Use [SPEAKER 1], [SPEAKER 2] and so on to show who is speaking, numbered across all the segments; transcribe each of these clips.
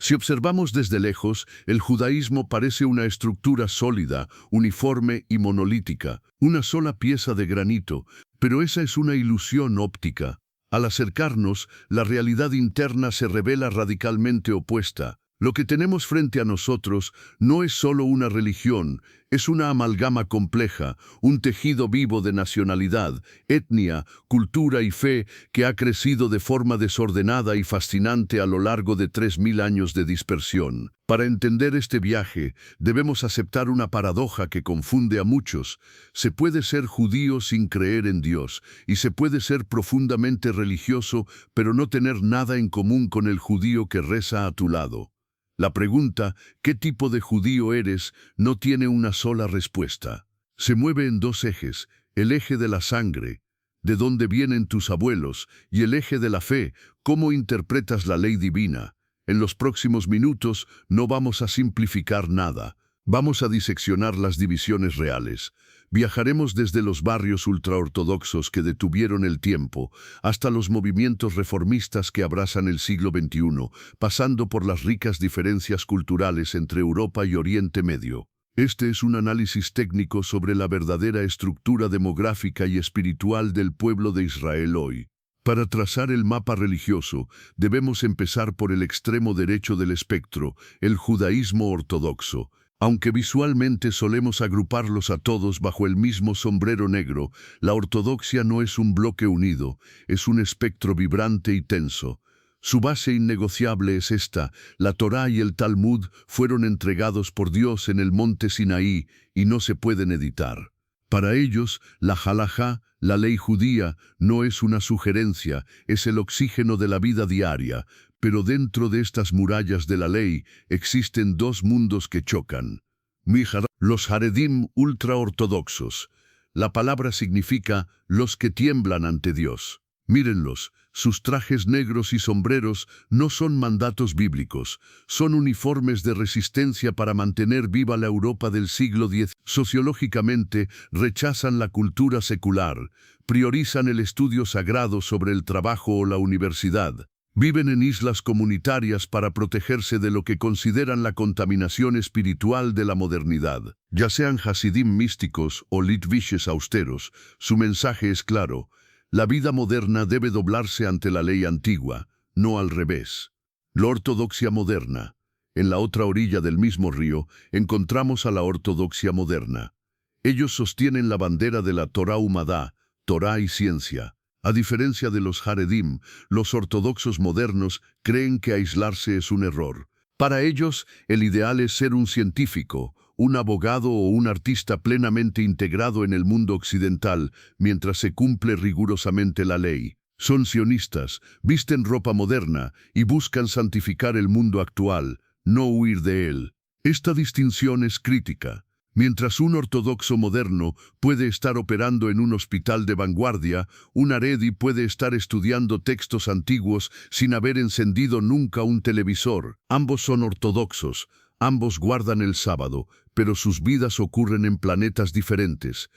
[SPEAKER 1] Si observamos desde lejos, el judaísmo parece una estructura sólida, uniforme y monolítica, una sola pieza de granito, pero esa es una ilusión óptica. Al acercarnos, la realidad interna se revela radicalmente opuesta. Lo que tenemos frente a nosotros no es solo una religión, es una amalgama compleja, un tejido vivo de nacionalidad, etnia, cultura y fe que ha crecido de forma desordenada y fascinante a lo largo de 3000 años de dispersión. Para entender este viaje, debemos aceptar una paradoja que confunde a muchos. Se puede ser judío sin creer en Dios, y se puede ser profundamente religioso, pero no tener nada en común con el judío que reza a tu lado. La pregunta, ¿qué tipo de judío eres?, no tiene una sola respuesta. Se mueve en dos ejes, el eje de la sangre, de dónde vienen tus abuelos, y el eje de la fe, cómo interpretas la ley divina. En los próximos minutos no vamos a simplificar nada. Vamos a diseccionar las divisiones reales. Viajaremos desde los barrios ultraortodoxos que detuvieron el tiempo hasta los movimientos reformistas que abrazan el siglo XXI, pasando por las ricas diferencias culturales entre Europa y Oriente Medio. Este es un análisis técnico sobre la verdadera estructura demográfica y espiritual del pueblo de Israel hoy. Para trazar el mapa religioso, debemos empezar por el extremo derecho del espectro, el judaísmo ortodoxo. Aunque visualmente solemos agruparlos a todos bajo el mismo sombrero negro, la ortodoxia no es un bloque unido, es un espectro vibrante y tenso. Su base innegociable es esta: la Torá y el Talmud fueron entregados por Dios en el monte Sinaí y no se pueden editar. Para ellos, la halajá, la ley judía, no es una sugerencia, es el oxígeno de la vida diaria. Pero dentro de estas murallas de la ley existen dos mundos que chocan. Los Haredim ultraortodoxos. La palabra significa los que tiemblan ante Dios. Mírenlos, sus trajes negros y sombreros no son mandatos bíblicos, son uniformes de resistencia para mantener viva la Europa del siglo X. Sociológicamente, rechazan la cultura secular, priorizan el estudio sagrado sobre el trabajo o la universidad. Viven en islas comunitarias para protegerse de lo que consideran la contaminación espiritual de la modernidad. Ya sean hasidim místicos o litviches austeros, su mensaje es claro: la vida moderna debe doblarse ante la ley antigua, no al revés. La ortodoxia moderna. En la otra orilla del mismo río encontramos a la ortodoxia moderna. Ellos sostienen la bandera de la Torá Umadá, Torá y ciencia. A diferencia de los Haredim, los ortodoxos modernos creen que aislarse es un error. Para ellos, el ideal es ser un científico, un abogado o un artista plenamente integrado en el mundo occidental, mientras se cumple rigurosamente la ley. Son sionistas, visten ropa moderna y buscan santificar el mundo actual, no huir de él. Esta distinción es crítica. Mientras un ortodoxo moderno puede estar operando en un hospital de vanguardia, un haredi puede estar estudiando textos antiguos sin haber encendido nunca un televisor. Ambos son ortodoxos, ambos guardan el sábado, pero sus vidas ocurren en planetas diferentes.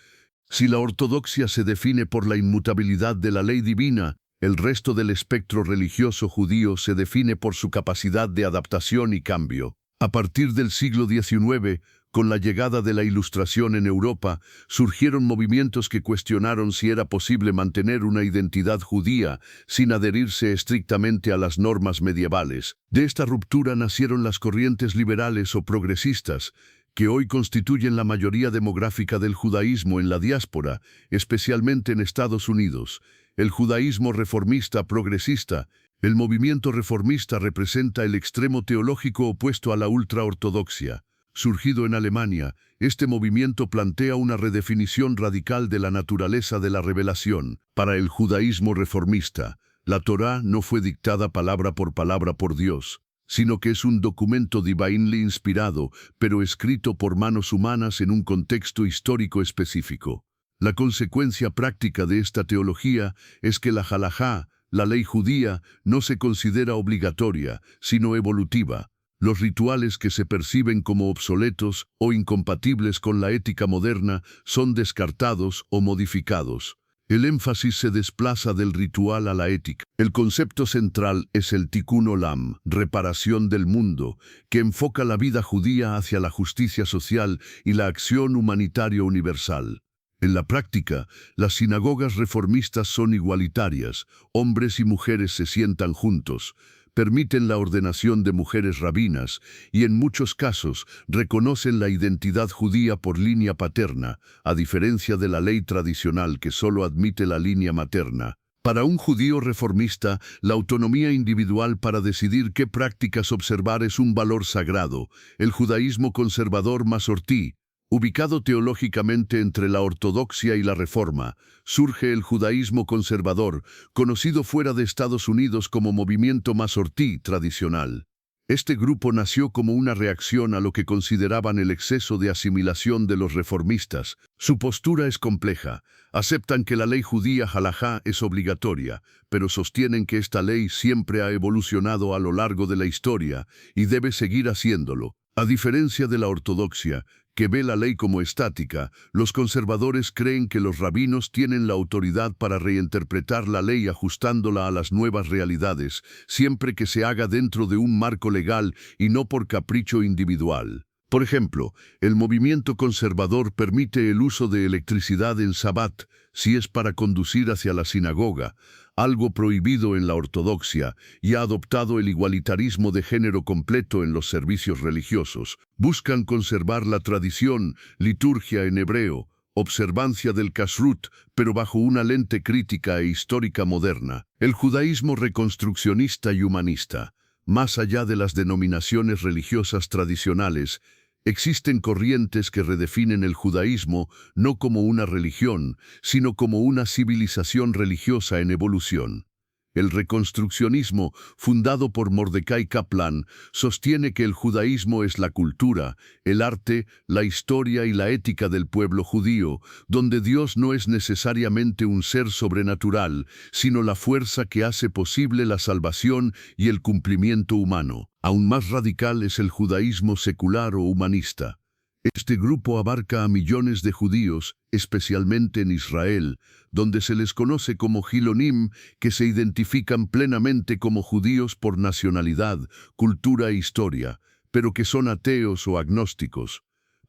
[SPEAKER 1] Si la ortodoxia se define por la inmutabilidad de la ley divina, el resto del espectro religioso judío se define por su capacidad de adaptación y cambio. A partir del siglo XIX, con la llegada de la Ilustración en Europa, surgieron movimientos que cuestionaron si era posible mantener una identidad judía sin adherirse estrictamente a las normas medievales. De esta ruptura nacieron las corrientes liberales o progresistas, que hoy constituyen la mayoría demográfica del judaísmo en la diáspora, especialmente en Estados Unidos. El judaísmo reformista progresista. El movimiento reformista representa el extremo teológico opuesto a la ultraortodoxia. Surgido en Alemania, este movimiento plantea una redefinición radical de la naturaleza de la revelación. Para el judaísmo reformista, la Torá no fue dictada palabra por Dios, sino que es un documento divinely inspirado, pero escrito por manos humanas en un contexto histórico específico. La consecuencia práctica de esta teología es que la halajá, la ley judía, no se considera obligatoria, sino evolutiva. Los rituales que se perciben como obsoletos o incompatibles con la ética moderna son descartados o modificados. El énfasis se desplaza del ritual a la ética. El concepto central es el tikkun olam, reparación del mundo, que enfoca la vida judía hacia la justicia social y la acción humanitaria universal. En la práctica, las sinagogas reformistas son igualitarias, hombres y mujeres se sientan juntos, permiten la ordenación de mujeres rabinas y en muchos casos reconocen la identidad judía por línea paterna, a diferencia de la ley tradicional que solo admite la línea materna. Para un judío reformista, la autonomía individual para decidir qué prácticas observar es un valor sagrado. El judaísmo conservador masortí, ubicado teológicamente entre la ortodoxia y la reforma, surge el judaísmo conservador, conocido fuera de Estados Unidos como movimiento masortí tradicional. Este grupo nació como una reacción a lo que consideraban el exceso de asimilación de los reformistas. Su postura es compleja. Aceptan que la ley judía halajá es obligatoria, pero sostienen que esta ley siempre ha evolucionado a lo largo de la historia y debe seguir haciéndolo. A diferencia de la ortodoxia, que ve la ley como estática, los conservadores creen que los rabinos tienen la autoridad para reinterpretar la ley ajustándola a las nuevas realidades, siempre que se haga dentro de un marco legal y no por capricho individual. Por ejemplo, el movimiento conservador permite el uso de electricidad en Sabbat, si es para conducir hacia la sinagoga, algo prohibido en la ortodoxia, y ha adoptado el igualitarismo de género completo en los servicios religiosos. Buscan conservar la tradición, liturgia en hebreo, observancia del kashrut, pero bajo una lente crítica e histórica moderna. El judaísmo reconstruccionista y humanista, más allá de las denominaciones religiosas tradicionales, existen corrientes que redefinen el judaísmo no como una religión, sino como una civilización religiosa en evolución. El reconstruccionismo, fundado por Mordecai Kaplan, sostiene que el judaísmo es la cultura, el arte, la historia y la ética del pueblo judío, donde Dios no es necesariamente un ser sobrenatural, sino la fuerza que hace posible la salvación y el cumplimiento humano. Aún más radical es el judaísmo secular o humanista. Este grupo abarca a millones de judíos, especialmente en Israel, donde se les conoce como Hilonim, que se identifican plenamente como judíos por nacionalidad, cultura e historia, pero que son ateos o agnósticos.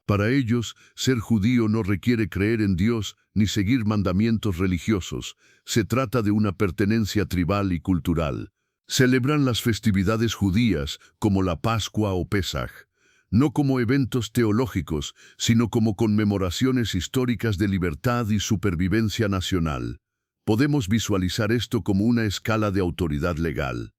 [SPEAKER 1] Para ellos, ser judío no requiere creer en Dios ni seguir mandamientos religiosos. Se trata de una pertenencia tribal y cultural. Celebran las festividades judías, como la Pascua o Pesaj, no como eventos teológicos, sino como conmemoraciones históricas de libertad y supervivencia nacional. Podemos visualizar esto como una escala de autoridad legal.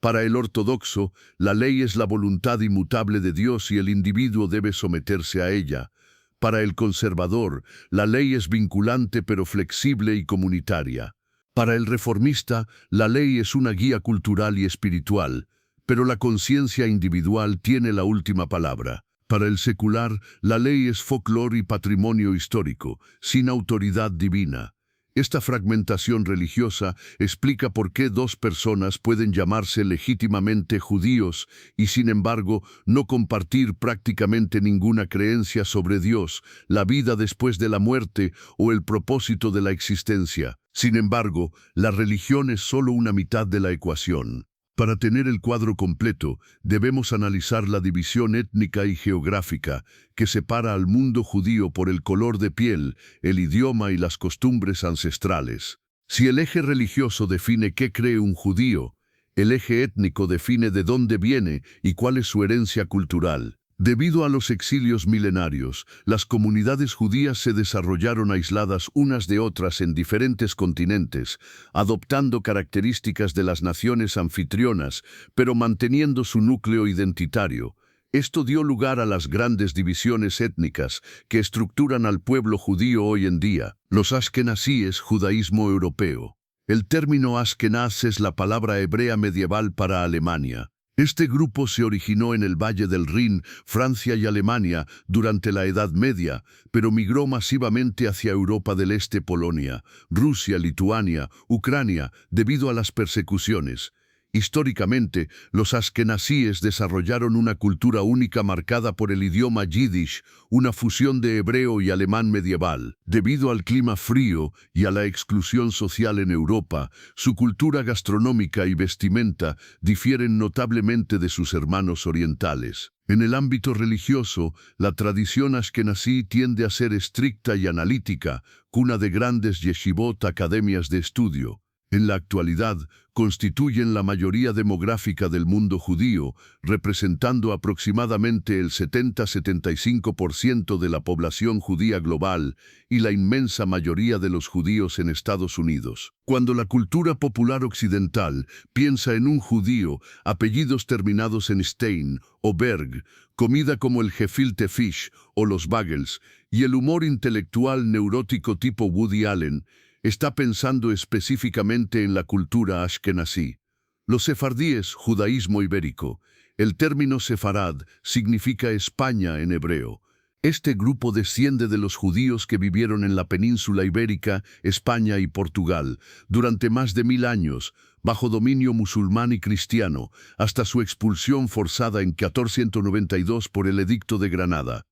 [SPEAKER 1] Para el ortodoxo, la ley es la voluntad inmutable de Dios y el individuo debe someterse a ella. Para el conservador, la ley es vinculante pero flexible y comunitaria. Para el reformista, la ley es una guía cultural y espiritual, pero la conciencia individual tiene la última palabra. Para el secular, la ley es folclore y patrimonio histórico, sin autoridad divina. Esta fragmentación religiosa explica por qué dos personas pueden llamarse legítimamente judíos y, sin embargo, no compartir prácticamente ninguna creencia sobre Dios, la vida después de la muerte o el propósito de la existencia. Sin embargo, la religión es solo una mitad de la ecuación. Para tener el cuadro completo, debemos analizar la división étnica y geográfica que separa al mundo judío por el color de piel, el idioma y las costumbres ancestrales. Si el eje religioso define qué cree un judío, el eje étnico define de dónde viene y cuál es su herencia cultural. Debido a los exilios milenarios, las comunidades judías se desarrollaron aisladas unas de otras en diferentes continentes, adoptando características de las naciones anfitrionas, pero manteniendo su núcleo identitario. Esto dio lugar a las grandes divisiones étnicas que estructuran al pueblo judío hoy en día. Los askenazíes, judaísmo europeo. El término askenaz es la palabra hebrea medieval para Alemania. Este grupo se originó en el Valle del Rin, Francia y Alemania, durante la Edad Media, pero migró masivamente hacia Europa del Este, Polonia, Rusia, Lituania, Ucrania, debido a las persecuciones. Históricamente, los askenazíes desarrollaron una cultura única marcada por el idioma yiddish, una fusión de hebreo y alemán medieval. Debido al clima frío y a la exclusión social en Europa, su cultura gastronómica y vestimenta difieren notablemente de sus hermanos orientales. En el ámbito religioso, la tradición askenazí tiende a ser estricta y analítica, cuna de grandes yeshivot, academias de estudio. En la actualidad, constituyen la mayoría demográfica del mundo judío, representando aproximadamente el 70-75% de la población judía global y la inmensa mayoría de los judíos en Estados Unidos. Cuando la cultura popular occidental piensa en un judío, apellidos terminados en Stein o Berg, comida como el gefilte fish o los bagels, y el humor intelectual neurótico tipo Woody Allen, está pensando específicamente en la cultura ashkenazí. Los sefardíes, judaísmo ibérico. El término sefarad significa España en hebreo. Este grupo desciende de los judíos que vivieron en la península ibérica, España y Portugal, durante más de 1000 años, bajo dominio musulmán y cristiano, hasta su expulsión forzada en 1492 por el Edicto de Granada.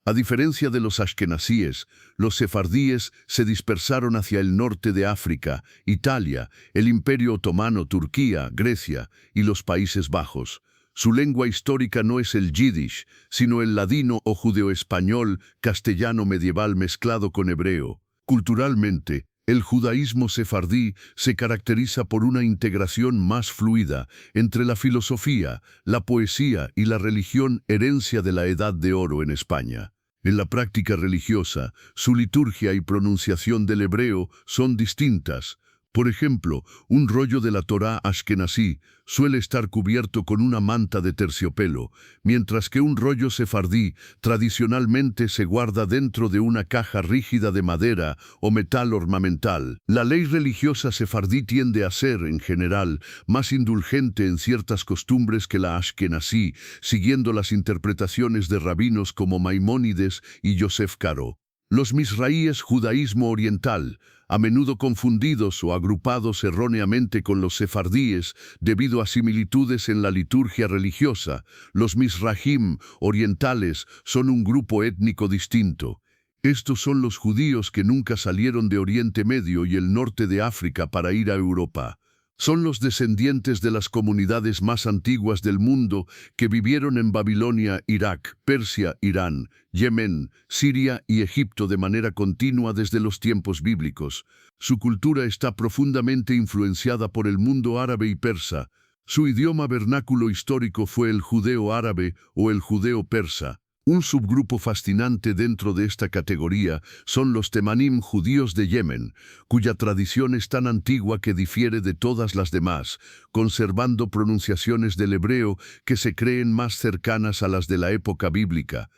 [SPEAKER 1] A diferencia de los ashkenazíes, los sefardíes se dispersaron hacia el norte de África, Italia, el Imperio Otomano, Turquía, Grecia y los Países Bajos. Su lengua histórica no es el yiddish, sino el ladino o judeo-español, castellano medieval mezclado con hebreo. Culturalmente, el judaísmo sefardí se caracteriza por una integración más fluida entre la filosofía, la poesía y la religión, herencia de la Edad de Oro en España. En la práctica religiosa, su liturgia y pronunciación del hebreo son distintas. Por ejemplo, un rollo de la Torá ashkenazí suele estar cubierto con una manta de terciopelo, mientras que un rollo sefardí tradicionalmente se guarda dentro de una caja rígida de madera o metal ornamental. La ley religiosa sefardí tiende a ser, en general, más indulgente en ciertas costumbres que la ashkenazí, siguiendo las interpretaciones de rabinos como Maimónides y Yosef Karo. Los misraíes, judaísmo oriental, a menudo confundidos o agrupados erróneamente con los sefardíes debido a similitudes en la liturgia religiosa, los misrajim orientales son un grupo étnico distinto. Estos son los judíos que nunca salieron de Oriente Medio y el norte de África para ir a Europa. Son los descendientes de las comunidades más antiguas del mundo que vivieron en Babilonia, Irak, Persia, Irán, Yemen, Siria y Egipto de manera continua desde los tiempos bíblicos. Su cultura está profundamente influenciada por el mundo árabe y persa. Su idioma vernáculo histórico fue el judeo-árabe o el judeo-persa. Un subgrupo fascinante dentro de esta categoría son los temanim judíos de Yemen, cuya tradición es tan antigua que difiere de todas las demás, conservando pronunciaciones del hebreo que se creen más cercanas a las de la época bíblica.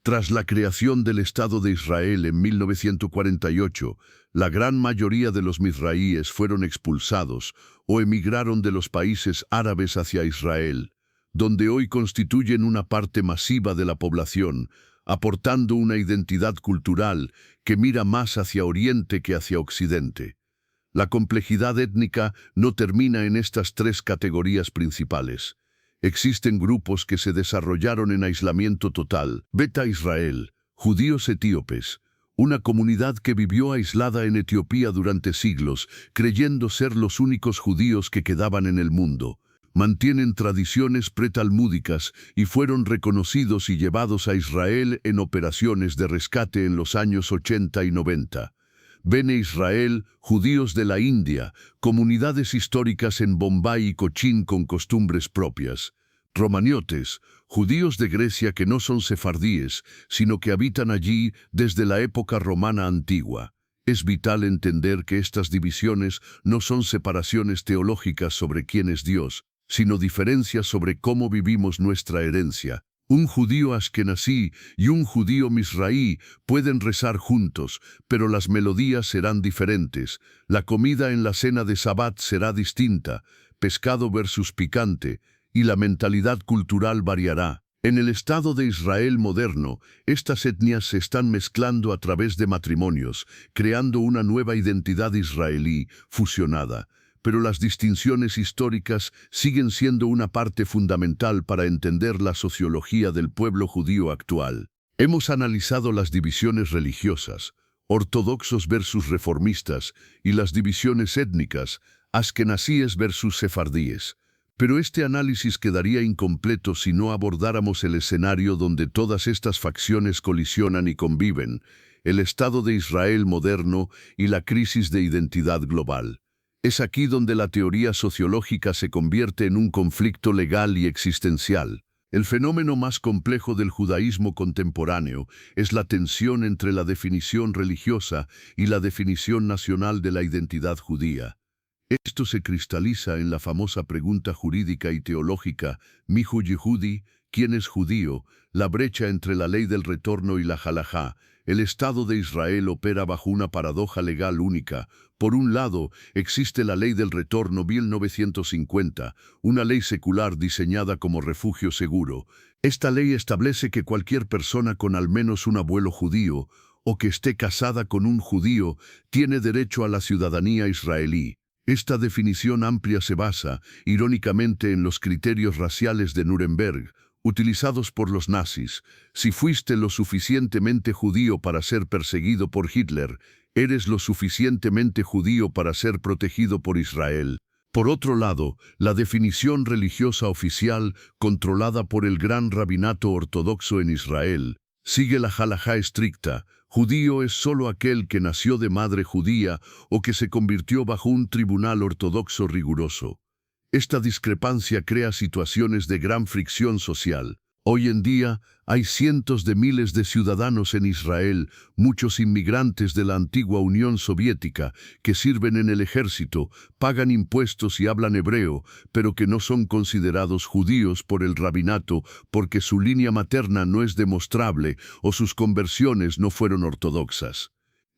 [SPEAKER 1] Tras la creación del Estado de Israel en 1948, la gran mayoría de los misraíes fueron expulsados o emigraron de los países árabes hacia Israel, donde hoy constituyen una parte masiva de la población, aportando una identidad cultural que mira más hacia Oriente que hacia Occidente. La complejidad étnica no termina en estas tres categorías principales. Existen grupos que se desarrollaron en aislamiento total. Beta Israel, judíos etíopes, una comunidad que vivió aislada en Etiopía durante siglos, creyendo ser los únicos judíos que quedaban en el mundo. Mantienen tradiciones pretalmúdicas y fueron reconocidos y llevados a Israel en operaciones de rescate en los años 80 y 90. Bene Israel, judíos de la India, comunidades históricas en Bombay y Cochín con costumbres propias. Romaniotes, judíos de Grecia que no son sefardíes, sino que habitan allí desde la época romana antigua. Es vital entender que estas divisiones no son separaciones teológicas sobre quién es Dios, sino diferencias sobre cómo vivimos nuestra herencia. Un judío ashkenazí y un judío misraí pueden rezar juntos, pero las melodías serán diferentes. La comida en la cena de Sabbat será distinta, pescado versus picante, y la mentalidad cultural variará. En el Estado de Israel moderno, estas etnias se están mezclando a través de matrimonios, creando una nueva identidad israelí fusionada. pero las distinciones históricas siguen siendo una parte fundamental para entender la sociología del pueblo judío actual. Hemos analizado las divisiones religiosas, ortodoxos versus reformistas, y las divisiones étnicas, askenazíes versus sefardíes. Pero este análisis quedaría incompleto si no abordáramos el escenario donde todas estas facciones colisionan y conviven, el Estado de Israel moderno y la crisis de identidad global. Es aquí donde la teoría sociológica se convierte en un conflicto legal y existencial. El fenómeno más complejo del judaísmo contemporáneo es la tensión entre la definición religiosa y la definición nacional de la identidad judía. Esto se cristaliza en la famosa pregunta jurídica y teológica, Mihu Yehudi, ¿quién es judío?, la brecha entre la ley del retorno y la halajá. El Estado de Israel opera bajo una paradoja legal única. Por un lado, existe la ley del retorno 1950, una ley secular diseñada como refugio seguro. Esta ley establece que cualquier persona con al menos un abuelo judío o que esté casada con un judío tiene derecho a la ciudadanía israelí. Esta definición amplia se basa, irónicamente, en los criterios raciales de Nuremberg, utilizados por los nazis. Si fuiste lo suficientemente judío para ser perseguido por Hitler, eres lo suficientemente judío para ser protegido por Israel. Por otro lado, la definición religiosa oficial, controlada por el gran rabinato ortodoxo en Israel, sigue la halajá estricta. Judío es solo aquel que nació de madre judía o que se convirtió bajo un tribunal ortodoxo riguroso. Esta discrepancia crea situaciones de gran fricción social. Hoy en día hay cientos de miles de ciudadanos en Israel, muchos inmigrantes de la antigua Unión Soviética, que sirven en el ejército, pagan impuestos y hablan hebreo, pero que no son considerados judíos por el rabinato porque su línea materna no es demostrable o sus conversiones no fueron ortodoxas.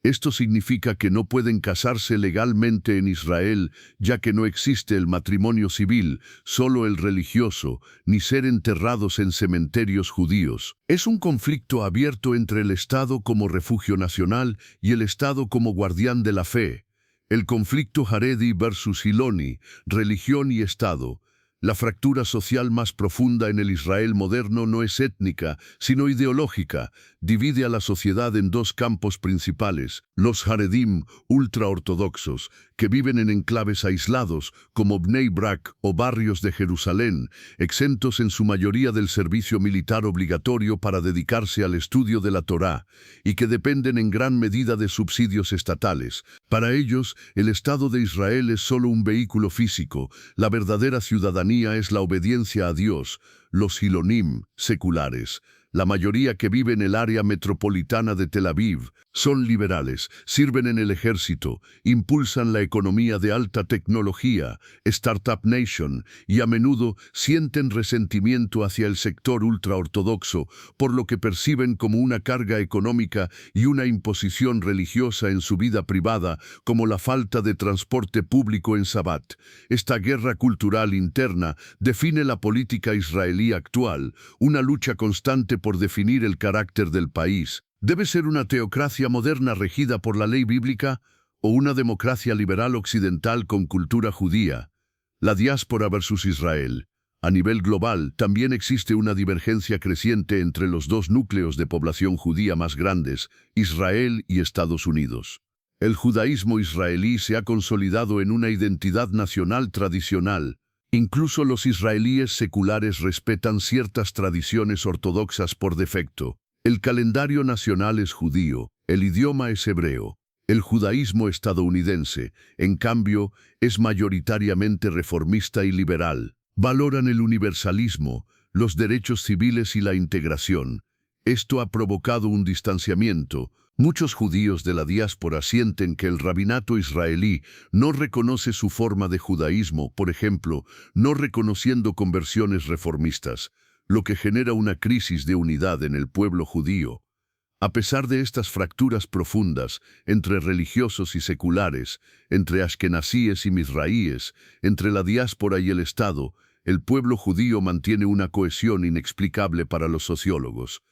[SPEAKER 1] Esto significa que no pueden casarse legalmente en Israel, ya que no existe el matrimonio civil, solo el religioso, ni ser enterrados en cementerios judíos. Es un conflicto abierto entre el Estado como refugio nacional y el Estado como guardián de la fe. El conflicto Haredi versus Hiloni, religión y Estado. La fractura social más profunda en el Israel moderno no es étnica, sino ideológica. Divide a la sociedad en dos campos principales: los Haredim, ultraortodoxos, que viven en enclaves aislados, como Bnei Brak o barrios de Jerusalén, exentos en su mayoría del servicio militar obligatorio para dedicarse al estudio de la Torá, y que dependen en gran medida de subsidios estatales. Para ellos, el Estado de Israel es solo un vehículo físico. La verdadera ciudadanía es la obediencia a Dios. Los Hilonim, seculares, la mayoría que vive en el área metropolitana de Tel Aviv, son liberales, sirven en el ejército, impulsan la economía de alta tecnología, Startup Nation, y a menudo sienten resentimiento hacia el sector ultraortodoxo, por lo que perciben como una carga económica y una imposición religiosa en su vida privada, como la falta de transporte público en Sabbat. Esta guerra cultural interna define la política israelí actual, una lucha constante por definir el carácter del país. ¿Debe ser una teocracia moderna regida por la ley bíblica o una democracia liberal occidental con cultura judía? La diáspora versus Israel. A nivel global, también existe una divergencia creciente entre los dos núcleos de población judía más grandes, Israel y Estados Unidos. El judaísmo israelí se ha consolidado en una identidad nacional tradicional. Incluso los israelíes seculares respetan ciertas tradiciones ortodoxas por defecto. El calendario nacional es judío, el idioma es hebreo. El judaísmo estadounidense, en cambio, es mayoritariamente reformista y liberal. Valoran el universalismo, los derechos civiles y la integración. Esto ha provocado un distanciamiento. Muchos judíos de la diáspora sienten que el rabinato israelí no reconoce su forma de judaísmo, por ejemplo, no reconociendo conversiones reformistas, lo que genera una crisis de unidad en el pueblo judío. A pesar de estas fracturas profundas entre religiosos y seculares, entre askenazíes y mizraíes, entre la diáspora y el Estado, el pueblo judío mantiene una cohesión inexplicable para los sociólogos.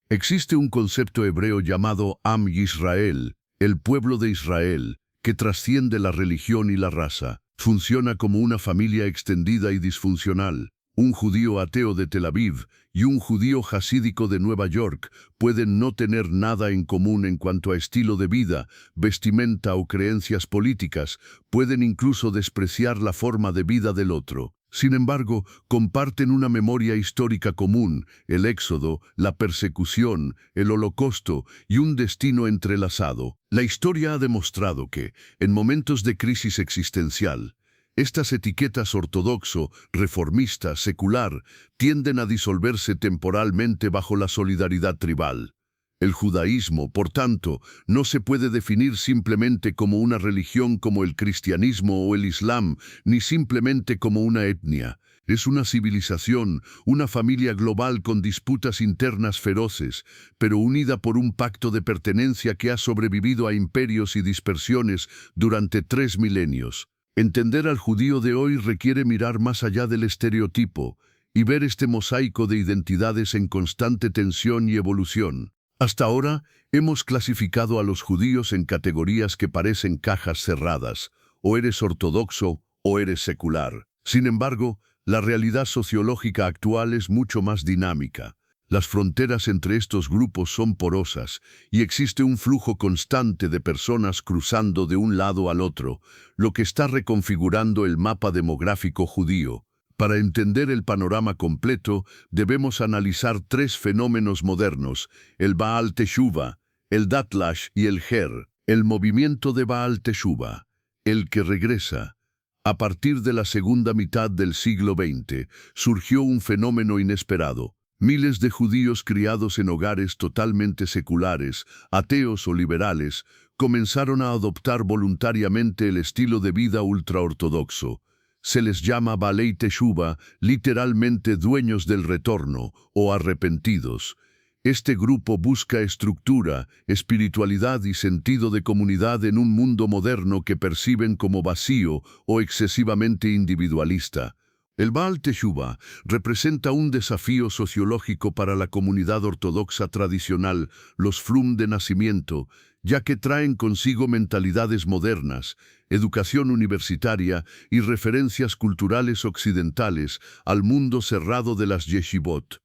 [SPEAKER 1] Existe un concepto hebreo llamado Am Yisrael, el pueblo de Israel, que trasciende la religión y la raza. Funciona como una familia extendida y disfuncional. Un judío ateo de Tel Aviv y un judío jasídico de Nueva York pueden no tener nada en común en cuanto a estilo de vida, vestimenta o creencias políticas, pueden incluso despreciar la forma de vida del otro. Sin embargo, comparten una memoria histórica común, el Éxodo, la persecución, el Holocausto y un destino entrelazado. La historia ha demostrado que, en momentos de crisis existencial, estas etiquetas ortodoxo, reformista, secular, tienden a disolverse temporalmente bajo la solidaridad tribal. El judaísmo, por tanto, no se puede definir simplemente como una religión como el cristianismo o el islam, ni simplemente como una etnia. Es una civilización, una familia global con disputas internas feroces, pero unida por un pacto de pertenencia que ha sobrevivido a imperios y dispersiones durante 3 milenios. Entender al judío de hoy requiere mirar más allá del estereotipo y ver este mosaico de identidades en constante tensión y evolución. Hasta ahora, hemos clasificado a los judíos en categorías que parecen cajas cerradas, o eres ortodoxo o eres secular. Sin embargo, la realidad sociológica actual es mucho más dinámica. Las fronteras entre estos grupos son porosas y existe un flujo constante de personas cruzando de un lado al otro, lo que está reconfigurando el mapa demográfico judío. Para entender el panorama completo, debemos analizar 3 fenómenos modernos: el Baal Teshuvah, el Datlash y el Ger. El movimiento de Baal Teshuvah, el que regresa. A partir de la segunda mitad del siglo XX, surgió un fenómeno inesperado. Miles de judíos criados en hogares totalmente seculares, ateos o liberales, comenzaron a adoptar voluntariamente el estilo de vida ultraortodoxo. Se les llama Baalei Teshuvah, literalmente dueños del retorno o arrepentidos. Este grupo busca estructura, espiritualidad y sentido de comunidad en un mundo moderno que perciben como vacío o excesivamente individualista. El Baal Teshuvah representa un desafío sociológico para la comunidad ortodoxa tradicional, los Frum de nacimiento, ya que traen consigo mentalidades modernas, educación universitaria y referencias culturales occidentales al mundo cerrado de las yeshivot.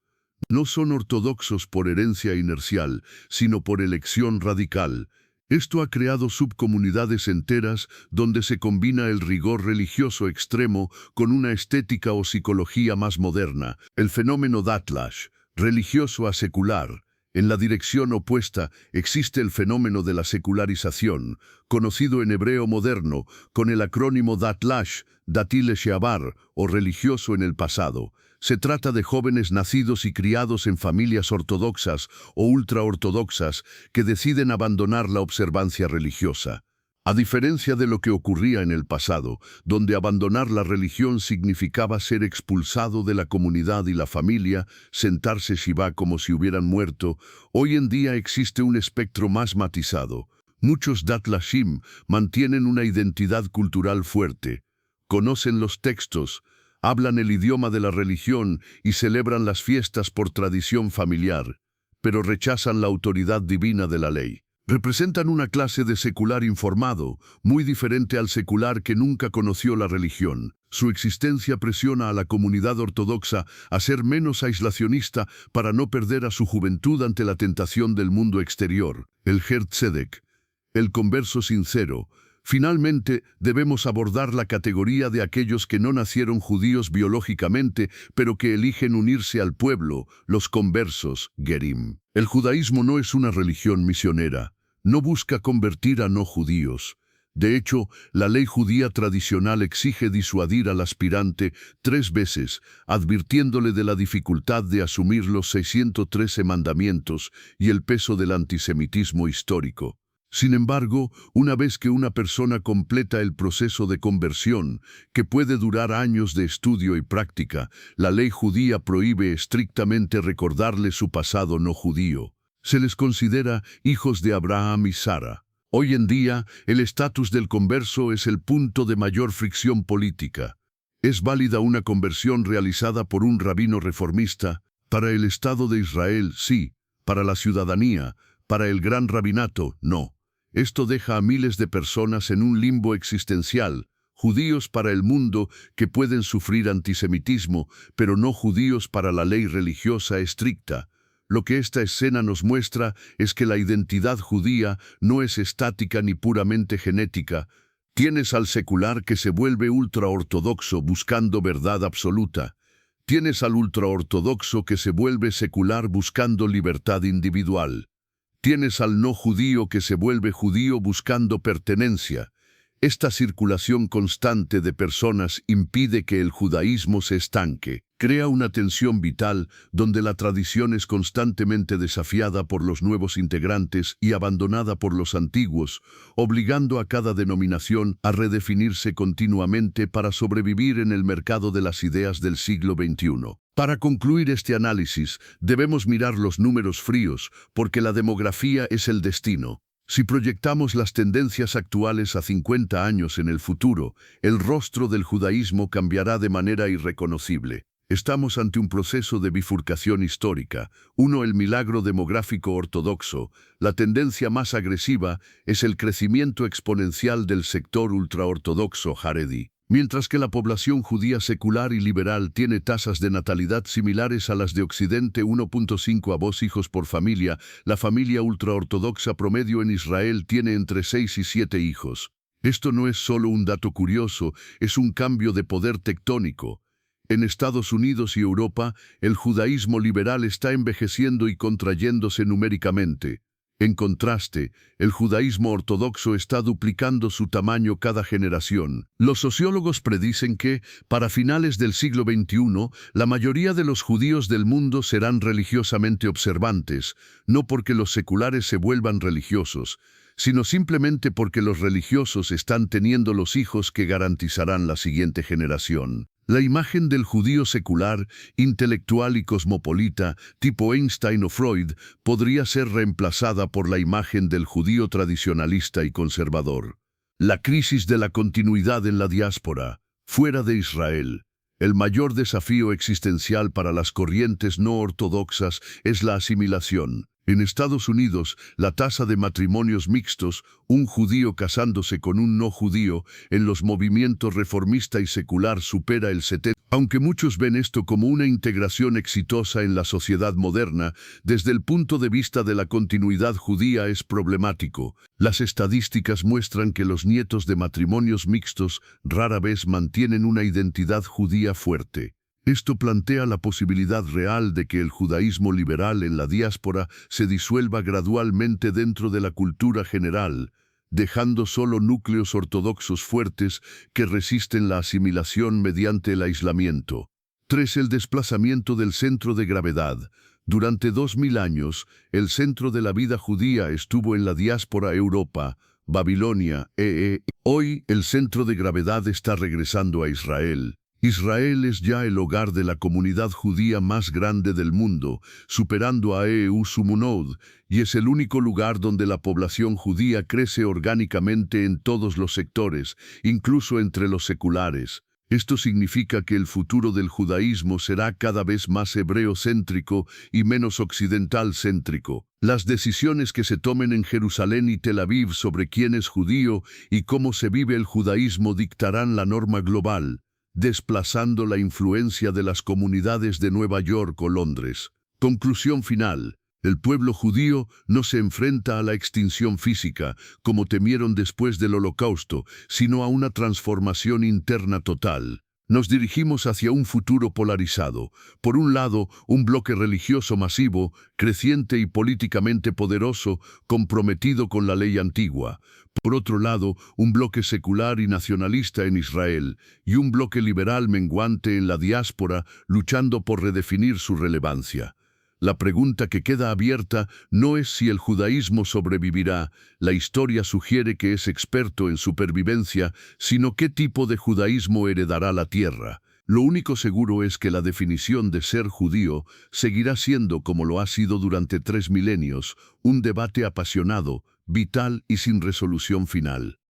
[SPEAKER 1] No son ortodoxos por herencia inercial, sino por elección radical. Esto ha creado subcomunidades enteras donde se combina el rigor religioso extremo con una estética o psicología más moderna. El fenómeno Datlash, religioso a secular. En la dirección opuesta existe el fenómeno de la secularización, conocido en hebreo moderno con el acrónimo Datlash, Dati Leshavar, o religioso en el pasado. Se trata de jóvenes nacidos y criados en familias ortodoxas o ultraortodoxas que deciden abandonar la observancia religiosa. A diferencia de lo que ocurría en el pasado, donde abandonar la religión significaba ser expulsado de la comunidad y la familia, sentarse Shiva como si hubieran muerto, hoy en día existe un espectro más matizado. Muchos Datlashim mantienen una identidad cultural fuerte, conocen los textos, hablan el idioma de la religión y celebran las fiestas por tradición familiar, pero rechazan la autoridad divina de la ley. Representan una clase de secular informado, muy diferente al secular que nunca conoció la religión. Su existencia presiona a la comunidad ortodoxa a ser menos aislacionista para no perder a su juventud ante la tentación del mundo exterior. El Ger Tzedek, el converso sincero. Finalmente, debemos abordar la categoría de aquellos que no nacieron judíos biológicamente, pero que eligen unirse al pueblo, los conversos, Gerim. El judaísmo no es una religión misionera, no busca convertir a no judíos. De hecho, la ley judía tradicional exige disuadir al aspirante 3 veces, advirtiéndole de la dificultad de asumir los 613 mandamientos y el peso del antisemitismo histórico. Sin embargo, una vez que una persona completa el proceso de conversión, que puede durar años de estudio y práctica, la ley judía prohíbe estrictamente recordarle su pasado no judío. Se les considera hijos de Abraham y Sara. Hoy en día, el estatus del converso es el punto de mayor fricción política. ¿Es válida una conversión realizada por un rabino reformista? Para el Estado de Israel, sí. Para la ciudadanía, para el gran rabinato, no. Esto deja a miles de personas en un limbo existencial, judíos para el mundo que pueden sufrir antisemitismo, pero no judíos para la ley religiosa estricta. Lo que esta escena nos muestra es que la identidad judía no es estática ni puramente genética. Tienes al secular que se vuelve ultraortodoxo buscando verdad absoluta. Tienes al ultraortodoxo que se vuelve secular buscando libertad individual. Tienes al no judío que se vuelve judío buscando pertenencia. Esta circulación constante de personas impide que el judaísmo se estanque. Crea una tensión vital donde la tradición es constantemente desafiada por los nuevos integrantes y abandonada por los antiguos, obligando a cada denominación a redefinirse continuamente para sobrevivir en el mercado de las ideas del siglo XXI. Para concluir este análisis, debemos mirar los números fríos, porque la demografía es el destino. Si proyectamos las tendencias actuales a 50 años en el futuro, el rostro del judaísmo cambiará de manera irreconocible. Estamos ante un proceso de bifurcación histórica. Uno, el milagro demográfico ortodoxo. La tendencia más agresiva es el crecimiento exponencial del sector ultraortodoxo Haredi. Mientras que la población judía secular y liberal tiene tasas de natalidad similares a las de Occidente, 1.5 a 2 hijos por familia, la familia ultraortodoxa promedio en Israel tiene entre 6 y 7 hijos. Esto no es solo un dato curioso, es un cambio de poder tectónico. En Estados Unidos y Europa, el judaísmo liberal está envejeciendo y contrayéndose numéricamente. En contraste, el judaísmo ortodoxo está duplicando su tamaño cada generación. Los sociólogos predicen que, para finales del siglo XXI, la mayoría de los judíos del mundo serán religiosamente observantes, no porque los seculares se vuelvan religiosos, sino simplemente porque los religiosos están teniendo los hijos que garantizarán la siguiente generación. La imagen del judío secular, intelectual y cosmopolita, tipo Einstein o Freud, podría ser reemplazada por la imagen del judío tradicionalista y conservador. La crisis de la continuidad en la diáspora, fuera de Israel. El mayor desafío existencial para las corrientes no ortodoxas es la asimilación. En Estados Unidos, la tasa de matrimonios mixtos, un judío casándose con un no judío, en los movimientos reformista y secular supera el 70%. Aunque muchos ven esto como una integración exitosa en la sociedad moderna, desde el punto de vista de la continuidad judía es problemático. Las estadísticas muestran que los nietos de matrimonios mixtos rara vez mantienen una identidad judía fuerte. Esto plantea la posibilidad real de que el judaísmo liberal en la diáspora se disuelva gradualmente dentro de la cultura general, dejando solo núcleos ortodoxos fuertes que resisten la asimilación mediante el aislamiento. 3. El desplazamiento del centro de gravedad. Durante 2000 años, el centro de la vida judía estuvo en la diáspora Europa, Babilonia, Hoy, el centro de gravedad está regresando a Israel. Israel es ya el hogar de la comunidad judía más grande del mundo, superando a Sumunod, y es el único lugar donde la población judía crece orgánicamente en todos los sectores, incluso entre los seculares. Esto significa que el futuro del judaísmo será cada vez más hebreo-céntrico y menos occidental-céntrico. Las decisiones que se tomen en Jerusalén y Tel Aviv sobre quién es judío y cómo se vive el judaísmo dictarán la norma global, desplazando la influencia de las comunidades de Nueva York o Londres. Conclusión final. El pueblo judío no se enfrenta a la extinción física, como temieron después del Holocausto, sino a una transformación interna total. Nos dirigimos hacia un futuro polarizado. Por un lado, un bloque religioso masivo, creciente y políticamente poderoso, comprometido con la ley antigua. Por otro lado, un bloque secular y nacionalista en Israel, y un bloque liberal menguante en la diáspora, luchando por redefinir su relevancia. La pregunta que queda abierta no es si el judaísmo sobrevivirá, la historia sugiere que es experto en supervivencia, sino qué tipo de judaísmo heredará la tierra. Lo único seguro es que la definición de ser judío seguirá siendo, como lo ha sido durante 3 milenios, un debate apasionado, vital y sin resolución final.